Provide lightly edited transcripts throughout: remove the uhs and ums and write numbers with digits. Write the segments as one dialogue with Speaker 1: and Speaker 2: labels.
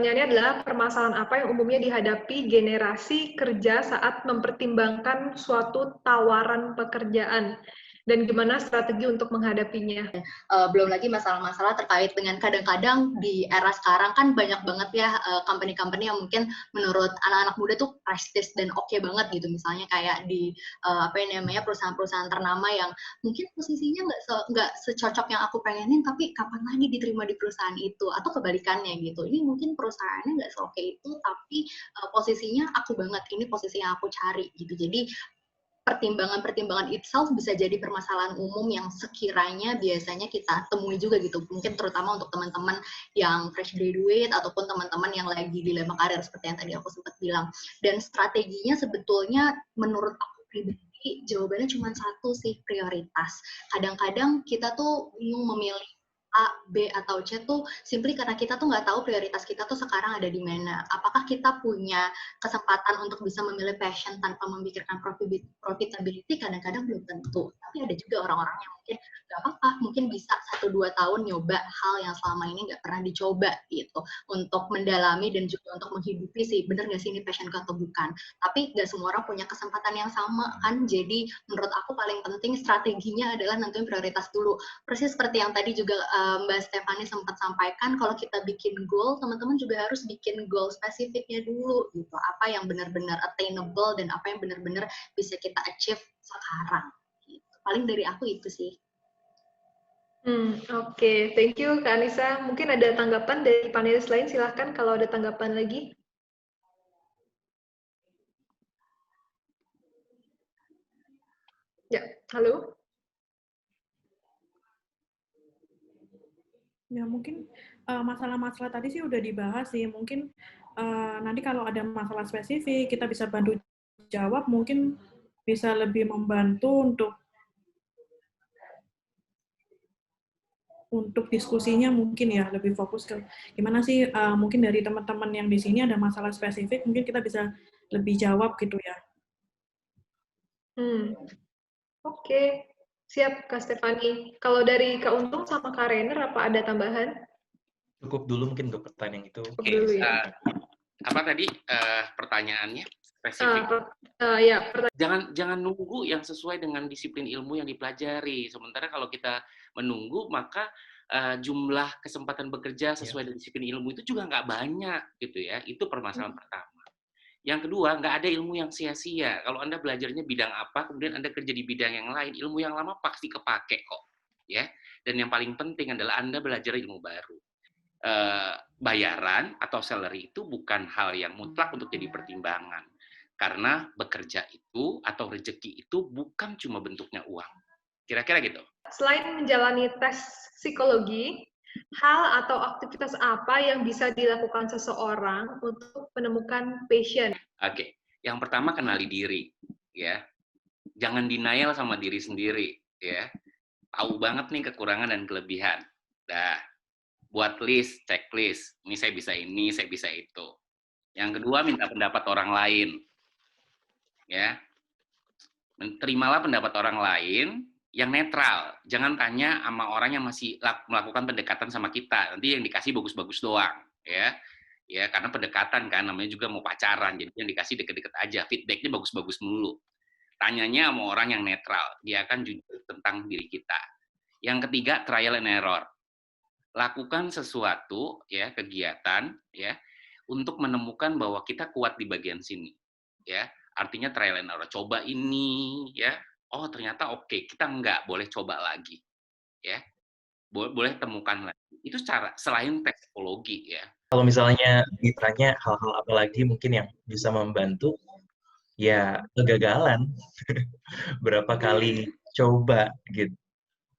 Speaker 1: pertanyaannya adalah permasalahan apa yang umumnya dihadapi generasi kerja saat mempertimbangkan suatu tawaran pekerjaan dan gimana strategi untuk menghadapinya?
Speaker 2: Belum lagi masalah-masalah terkait dengan kadang-kadang di era sekarang kan banyak banget ya company-company yang mungkin menurut anak-anak muda tuh prestis dan oke banget gitu, misalnya kayak di perusahaan-perusahaan ternama yang mungkin posisinya nggak secocok yang aku pengenin, tapi kapan lagi diterima di perusahaan itu, atau kebalikannya gitu. Ini mungkin perusahaannya nggak seoke itu, tapi posisinya aku banget, ini posisi yang aku cari gitu. Jadi pertimbangan-pertimbangan itself bisa jadi permasalahan umum yang sekiranya biasanya kita temui juga gitu, mungkin terutama untuk teman-teman yang fresh graduate ataupun teman-teman yang lagi dilema karir seperti yang tadi aku sempat bilang. Dan strateginya sebetulnya menurut aku pribadi jawabannya cuma satu sih, prioritas. Kadang-kadang kita tuh bingung memilih A, B, atau C tuh simply karena kita tuh nggak tahu prioritas kita tuh sekarang ada di mana. Apakah kita punya kesempatan untuk bisa memilih passion tanpa memikirkan profitability? Kadang-kadang belum tentu. Tapi ada juga orang-orang yang mungkin nggak apa-apa, mungkin bisa 1-2 tahun nyoba hal yang selama ini nggak pernah dicoba gitu, untuk mendalami dan juga untuk menghidupi sih, bener nggak sih ini passion atau bukan. Tapi nggak semua orang punya kesempatan yang sama kan, jadi menurut aku paling penting strateginya adalah nentuin prioritas dulu. Persis seperti yang tadi juga Mbak Stefani sempat sampaikan, kalau kita bikin goal, teman-teman juga harus bikin goal spesifiknya dulu gitu. Apa yang benar-benar attainable dan apa yang benar-benar bisa kita achieve sekarang. Gitu. Paling dari aku itu sih.
Speaker 1: Oke. Thank you Kak Anissa. Mungkin ada tanggapan dari panelis lain, silahkan kalau ada tanggapan lagi. Ya, halo.
Speaker 3: Ya mungkin masalah-masalah tadi sih udah dibahas sih. Mungkin nanti kalau ada masalah spesifik kita bisa bantu jawab, mungkin bisa lebih membantu untuk diskusinya, mungkin ya lebih fokus ke gimana sih mungkin dari teman-teman yang di sini ada masalah spesifik, mungkin kita bisa lebih jawab gitu ya.
Speaker 1: Oke. Siap Kak Stefani. Kalau dari Kak Untung sama Kak Rainer, apa ada tambahan?
Speaker 4: Cukup dulu mungkin untuk pertanyaan itu.
Speaker 1: Cukup dulu ya.
Speaker 5: Apa tadi pertanyaannya spesifik? Jangan nunggu yang sesuai dengan disiplin ilmu yang dipelajari. Sementara kalau kita menunggu, maka jumlah kesempatan bekerja sesuai dengan disiplin ilmu itu juga nggak banyak gitu ya. Itu permasalahan pertama. Yang kedua, nggak ada ilmu yang sia-sia. Kalau Anda belajarnya bidang apa, kemudian Anda kerja di bidang yang lain, ilmu yang lama pasti kepake kok. Ya. Dan yang paling penting adalah Anda belajar ilmu baru. Bayaran atau salary itu bukan hal yang mutlak untuk jadi pertimbangan. Karena bekerja itu atau rezeki itu bukan cuma bentuknya uang. Kira-kira gitu.
Speaker 1: Selain menjalani tes psikologi, hal atau aktivitas apa yang bisa dilakukan seseorang untuk menemukan passion?
Speaker 5: Oke. Yang pertama, kenali diri, ya. Jangan denial sama diri sendiri, ya. Tahu banget nih kekurangan dan kelebihan. Dah. Buat list, checklist. Ini saya bisa itu. Yang kedua, minta pendapat orang lain. Ya. Terimalah pendapat orang lain yang netral. Jangan tanya sama orang yang masih melakukan pendekatan sama kita. Nanti yang dikasih bagus-bagus doang, ya. Ya, karena pendekatan kan namanya juga mau pacaran. Jadi yang dikasih deket-deket aja, feedbacknya bagus-bagus mulu. Tanyanya sama orang yang netral. Dia akan jujur tentang diri kita. Yang ketiga, trial and error. Lakukan sesuatu, ya, kegiatan, ya, untuk menemukan bahwa kita kuat di bagian sini, ya. Artinya trial and error. Coba ini, ya. Oh, ternyata oke, kita nggak boleh coba lagi, ya. Boleh temukan lagi. Itu cara selain tes psikologi, ya.
Speaker 4: Kalau misalnya ditanya hal-hal apa lagi mungkin yang bisa membantu, ya kegagalan. Berapa kali coba gitu.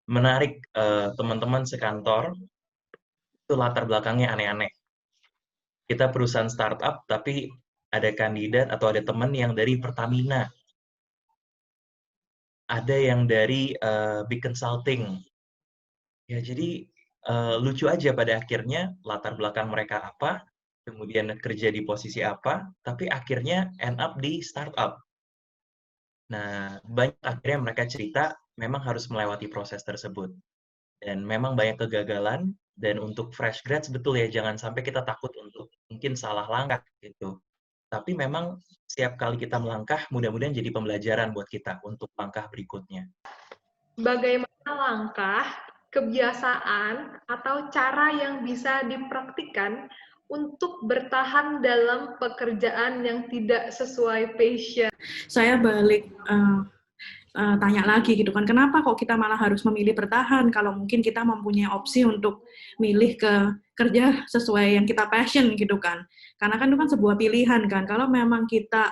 Speaker 4: Menarik teman-teman sekantor itu latar belakangnya aneh-aneh. Kita perusahaan startup tapi ada kandidat atau ada teman yang dari Pertamina. Ada yang dari Big Consulting. Ya jadi lucu aja pada akhirnya latar belakang mereka apa, kemudian kerja di posisi apa, tapi akhirnya end up di startup. Nah, banyak akhirnya mereka cerita memang harus melewati proses tersebut. Dan memang banyak kegagalan, dan untuk fresh grads betul ya, jangan sampai kita takut untuk mungkin salah langkah gitu. Tapi memang setiap kali kita melangkah, mudah-mudahan jadi pembelajaran buat kita untuk langkah berikutnya.
Speaker 1: Bagaimana langkah, kebiasaan, atau cara yang bisa dipraktikkan untuk bertahan dalam pekerjaan yang tidak sesuai passion?
Speaker 3: Saya balik tanya lagi gitu kan, kenapa kok kita malah harus memilih bertahan kalau mungkin kita mempunyai opsi untuk milih ke kerja sesuai yang kita passion gitu kan. Karena kan itu kan sebuah pilihan kan. Kalau memang kita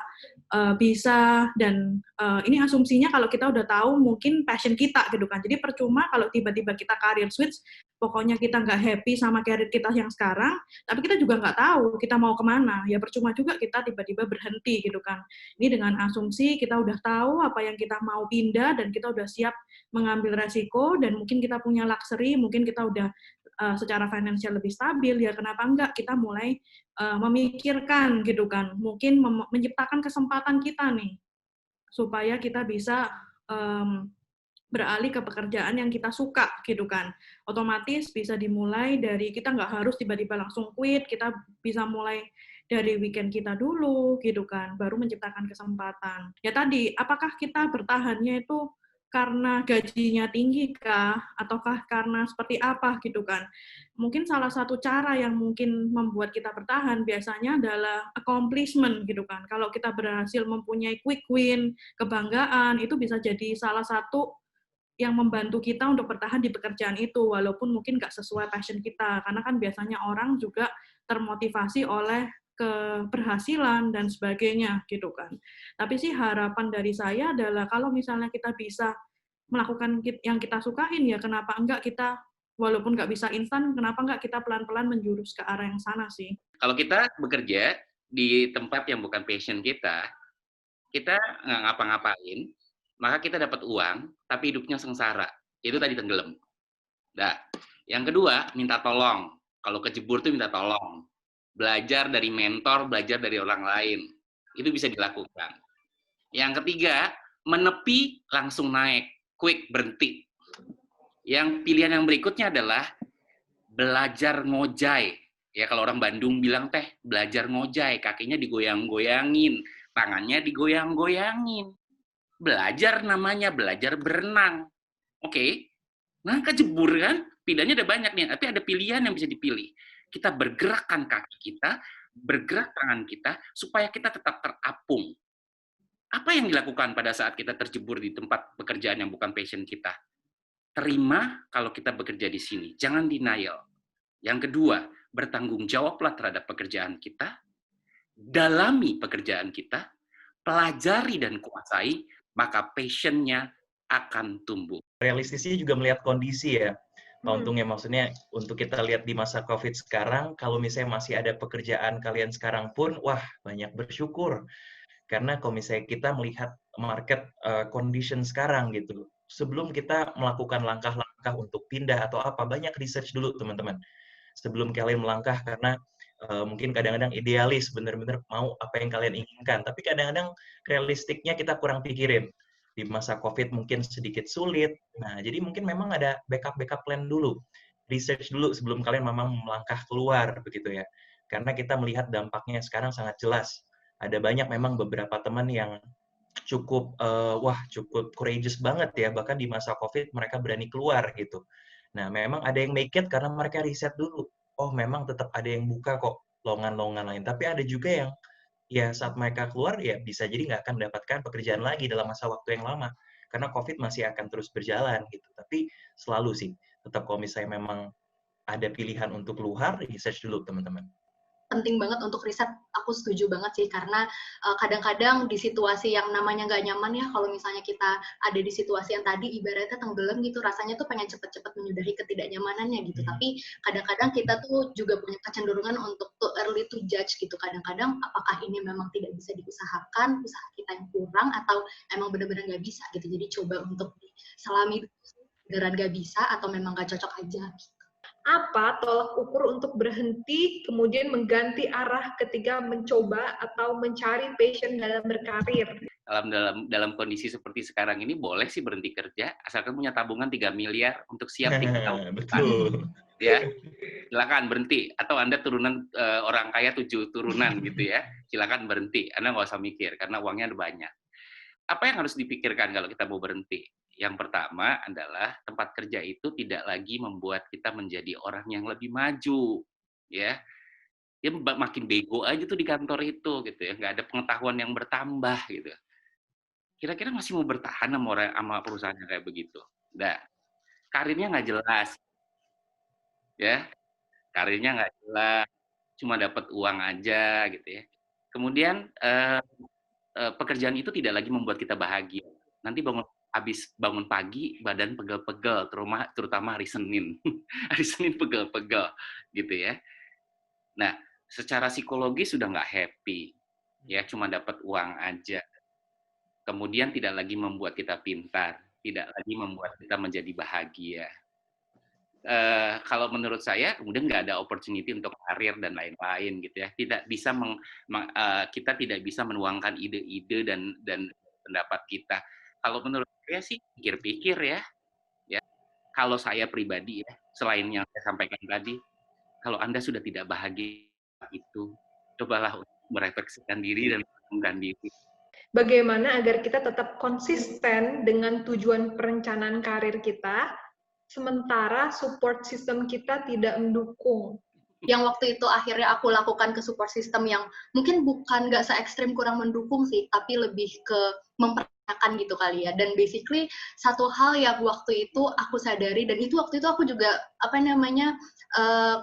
Speaker 3: bisa dan ini asumsinya kalau kita udah tahu mungkin passion kita gitu kan. Jadi percuma kalau tiba-tiba kita career switch, pokoknya kita nggak happy sama career kita yang sekarang, tapi kita juga nggak tahu kita mau kemana. Ya percuma juga kita tiba-tiba berhenti gitu kan. Ini dengan asumsi kita udah tahu apa yang kita mau pindah dan kita udah siap mengambil resiko dan mungkin kita punya luxury, mungkin kita udah secara finansial lebih stabil, ya kenapa enggak kita mulai memikirkan gitu kan, mungkin menciptakan kesempatan kita nih supaya kita bisa beralih ke pekerjaan yang kita suka gitu kan. Otomatis bisa dimulai dari kita nggak harus tiba-tiba langsung quit, kita bisa mulai dari weekend kita dulu gitu kan, baru menciptakan kesempatan. Ya tadi, apakah kita bertahannya itu karena gajinya tinggi kah, ataukah karena seperti apa gitu kan. Mungkin salah satu cara yang mungkin membuat kita bertahan biasanya adalah accomplishment gitu kan. Kalau kita berhasil mempunyai quick win, kebanggaan, itu bisa jadi salah satu yang membantu kita untuk bertahan di pekerjaan itu, walaupun mungkin nggak sesuai passion kita. Karena kan biasanya orang juga termotivasi oleh keberhasilan dan sebagainya gitu kan. Tapi sih harapan dari saya adalah kalau misalnya kita bisa melakukan yang kita sukain, ya kenapa enggak kita, walaupun nggak bisa instan, kenapa enggak kita pelan-pelan menjurus ke arah yang sana sih.
Speaker 5: Kalau kita bekerja di tempat yang bukan passion kita nggak ngapa-ngapain, maka kita dapat uang, tapi hidupnya sengsara. Itu tadi tenggelam. Nah, yang kedua, minta tolong. Kalau kejebur tuh minta tolong. Belajar dari mentor, belajar dari orang lain. Itu bisa dilakukan. Yang ketiga, menepi langsung naik. Quick, berhenti. Yang pilihan yang berikutnya adalah belajar ngojai. Ya, kalau orang Bandung bilang teh, belajar ngojai. Kakinya digoyang-goyangin, tangannya digoyang-goyangin. Belajar namanya, belajar berenang. Oke. Nah, kejebur kan? Pilihannya ada banyak nih, tapi ada pilihan yang bisa dipilih. Kita bergerakkan kaki kita, bergerak tangan kita, supaya kita tetap terapung. Apa yang dilakukan pada saat kita terjebur di tempat pekerjaan yang bukan passion kita? Terima kalau kita bekerja di sini, jangan denial. Yang kedua, bertanggung jawablah terhadap pekerjaan kita, dalami pekerjaan kita, pelajari dan kuasai, maka passion-nya akan tumbuh.
Speaker 4: Realistisnya juga melihat kondisi ya, Pak Untung ya, maksudnya untuk kita lihat di masa COVID sekarang, kalau misalnya masih ada pekerjaan kalian sekarang pun, wah banyak bersyukur. Karena kalau misalnya kita melihat market condition sekarang gitu, sebelum kita melakukan langkah-langkah untuk pindah atau apa, banyak research dulu teman-teman. Sebelum kalian melangkah, karena mungkin kadang-kadang idealis, benar-benar mau apa yang kalian inginkan. Tapi kadang-kadang realistiknya kita kurang pikirin. Di masa COVID mungkin sedikit sulit. Nah, jadi mungkin memang ada backup plan dulu. Research dulu sebelum kalian memang melangkah keluar, begitu ya. Karena kita melihat dampaknya sekarang sangat jelas. Ada banyak memang beberapa teman yang cukup cukup courageous banget ya, bahkan di masa COVID mereka berani keluar gitu. Nah, memang ada yang make it karena mereka riset dulu. Oh, memang tetap ada yang buka kok lowongan-lowongan lain. Tapi ada juga yang ya saat mereka keluar ya bisa jadi nggak akan mendapatkan pekerjaan lagi dalam masa waktu yang lama. Karena COVID masih akan terus berjalan gitu. Tapi selalu sih, tetap kalau misalnya memang ada pilihan untuk keluar, research dulu teman-teman.
Speaker 2: Penting banget untuk riset, aku setuju banget sih, karena kadang-kadang di situasi yang namanya nggak nyaman ya, kalau misalnya kita ada di situasi yang tadi ibaratnya tenggelam gitu, rasanya tuh pengen cepet-cepet menyudahi ketidaknyamanannya gitu, tapi kadang-kadang kita tuh juga punya kecenderungan untuk too early to judge gitu, kadang-kadang apakah ini memang tidak bisa diusahakan, usaha kita yang kurang, atau emang benar-benar nggak bisa gitu, jadi coba untuk diselami beneran nggak bisa, atau memang nggak cocok aja gitu.
Speaker 1: Apa tolak ukur untuk berhenti, kemudian mengganti arah ketika mencoba atau mencari passion dalam berkarir?
Speaker 5: Dalam kondisi seperti sekarang ini boleh sih berhenti kerja, asalkan punya tabungan 3 miliar untuk siap 3 tahun depan.
Speaker 4: Betul.
Speaker 5: ya. Silakan berhenti. Atau Anda turunan orang kaya 7 turunan gitu ya. Silakan berhenti. Anda nggak usah mikir karena uangnya ada banyak. Apa yang harus dipikirkan kalau kita mau berhenti? Yang pertama adalah tempat kerja itu tidak lagi membuat kita menjadi orang yang lebih maju, ya. Dia makin bego aja tuh di kantor itu, gitu ya. Nggak ada pengetahuan yang bertambah, gitu. Kira-kira masih mau bertahan sama perusahaan yang kayak begitu? Nggak. Karirnya nggak jelas, ya. Karirnya nggak jelas, cuma dapat uang aja, gitu ya. Kemudian pekerjaan itu tidak lagi membuat kita bahagia. Nanti habis bangun pagi, badan pegel-pegel, terutama hari Senin. Hari Senin pegel-pegel, gitu ya. Nah, secara psikologis sudah nggak happy, ya cuma dapat uang aja. Kemudian tidak lagi membuat kita pintar, tidak lagi membuat kita menjadi bahagia. Kalau menurut saya, kemudian nggak ada opportunity untuk karir dan lain-lain gitu ya. Kita tidak bisa menuangkan ide-ide dan pendapat kita. Kalau menurut saya sih pikir-pikir ya. Kalau saya pribadi ya, selain yang saya sampaikan tadi, kalau Anda sudah tidak bahagia itu, cobalah untuk merefleksikan diri dan menenangkan diri.
Speaker 1: Bagaimana agar kita tetap konsisten dengan tujuan perencanaan karir kita, sementara support system kita tidak mendukung.
Speaker 2: Yang waktu itu akhirnya aku lakukan ke support system yang mungkin bukan nggak se-ekstrim kurang mendukung sih, tapi lebih ke mempertanyakan gitu kali ya. Dan basically satu hal yang waktu itu aku sadari, dan itu waktu itu aku juga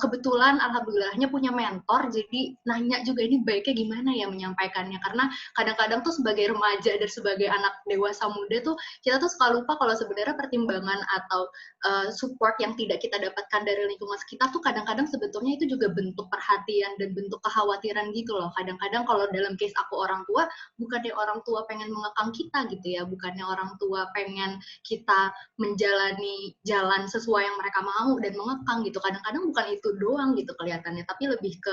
Speaker 2: kebetulan alhamdulillahnya punya mentor, jadi nanya juga ini baiknya gimana ya menyampaikannya, karena kadang-kadang tuh sebagai remaja dan sebagai anak dewasa muda tuh kita tuh suka lupa kalau sebenarnya pertimbangan atau support yang tidak kita dapatkan dari lingkungan sekitar tuh kadang-kadang sebetulnya itu juga bentuk perhatian dan bentuk kekhawatiran gitu loh. Kadang-kadang kalau dalam case aku orang tua, bukannya orang tua pengen mengekang kita gitu ya, bukannya orang tua pengen kita menjalani jalan sesuai yang mereka mau dan mengekang gitu. Kadang-kadang bukan itu doang gitu kelihatannya, tapi lebih ke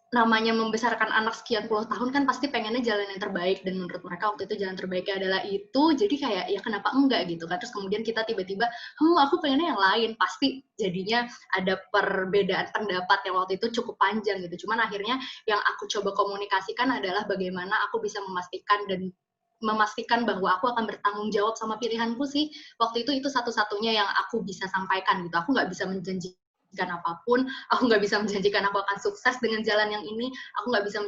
Speaker 2: namanya membesarkan anak sekian puluh tahun kan pasti pengennya jalan yang terbaik, dan menurut mereka waktu itu jalan terbaiknya adalah itu, jadi kayak ya kenapa enggak gitu kan. Terus kemudian kita tiba-tiba aku pengennya yang lain, pasti jadinya ada perbedaan pendapat yang waktu itu cukup panjang gitu. Cuman akhirnya yang aku coba komunikasikan adalah bagaimana aku bisa memastikan bahwa aku akan bertanggung jawab sama pilihanku sih. Waktu itu satu-satunya yang aku bisa sampaikan gitu. Aku nggak bisa menjanjikan apapun, aku nggak bisa menjanjikan aku akan sukses dengan jalan yang ini, aku nggak bisa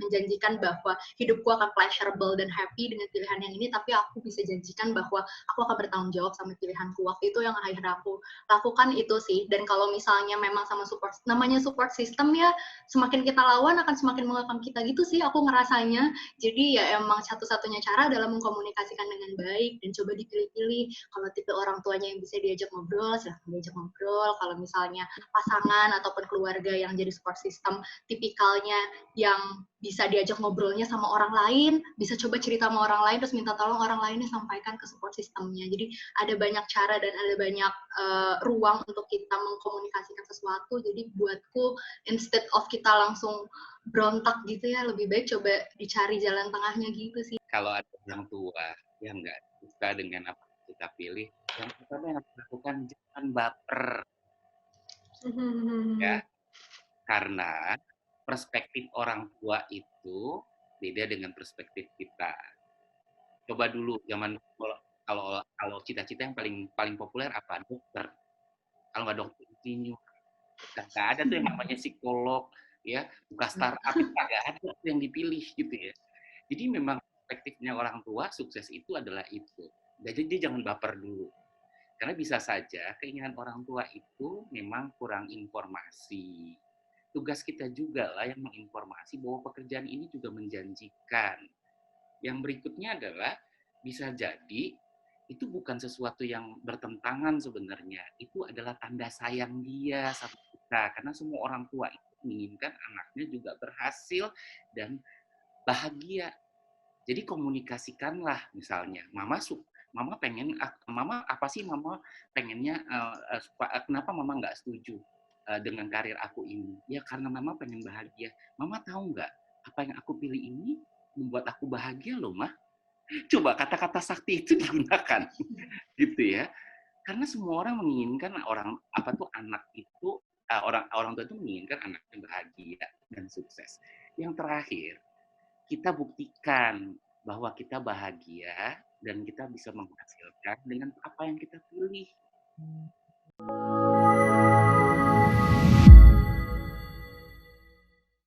Speaker 2: menjanjikan bahwa hidupku akan pleasurable dan happy dengan pilihan yang ini, tapi aku bisa janjikan bahwa aku akan bertanggung jawab sama pilihanku. Waktu itu yang akhirnya aku lakukan itu sih. Dan kalau misalnya memang sama namanya support system ya, semakin kita lawan akan semakin mengekang kita gitu sih aku ngerasanya. Jadi ya emang satu-satunya cara adalah mengkomunikasikan dengan baik dan coba dipilih-pilih. Kalau tipe orang tuanya yang bisa diajak ngobrol, silahkan diajak ngobrol. Kalau misalnya pasangan ataupun keluarga yang jadi support system tipikalnya yang bisa diajak ngobrolnya sama orang lain, bisa coba cerita sama orang lain terus minta tolong orang lainnya sampaikan ke support systemnya. Jadi ada banyak cara dan ada banyak ruang untuk kita mengkomunikasikan sesuatu. Jadi buatku instead of kita langsung berontak gitu ya, lebih baik coba dicari jalan tengahnya gitu sih.
Speaker 5: Kalau ada orang tua yang nggak suka dengan apa yang kita pilih, yang pertama yang harus dilakukan jangan baper. Ya, karena perspektif orang tua itu beda dengan perspektif kita. Coba dulu zaman kalau cita-cita yang paling populer apa? Dokter. Kalau nggak dokter, insinyur. Nggak ada tuh yang namanya psikolog, ya, buka startup, nggak ada tuh yang dipilih gitu ya. Jadi memang perspektifnya orang tua sukses itu adalah itu. Jadi dia jangan baper dulu. Karena bisa saja keinginan orang tua itu memang kurang informasi. Tugas kita juga lah yang menginformasi bahwa pekerjaan ini juga menjanjikan. Yang berikutnya adalah bisa jadi itu bukan sesuatu yang bertentangan sebenarnya. Itu adalah tanda sayang dia sama kita. Karena semua orang tua itu menginginkan anaknya juga berhasil dan bahagia. Jadi komunikasikanlah misalnya, mama apa sih mama pengennya, kenapa mama nggak setuju dengan karir aku ini? Ya karena mama pengen bahagia. Mama tahu nggak apa yang aku pilih ini membuat aku bahagia loh, mah. Coba kata-kata sakti itu digunakan, gitu ya. Karena semua orang menginginkan anak itu orang tua itu menginginkan anaknya bahagia dan sukses. Yang terakhir, kita buktikan bahwa kita bahagia dan kita bisa menghasilkan dengan apa yang kita pilih.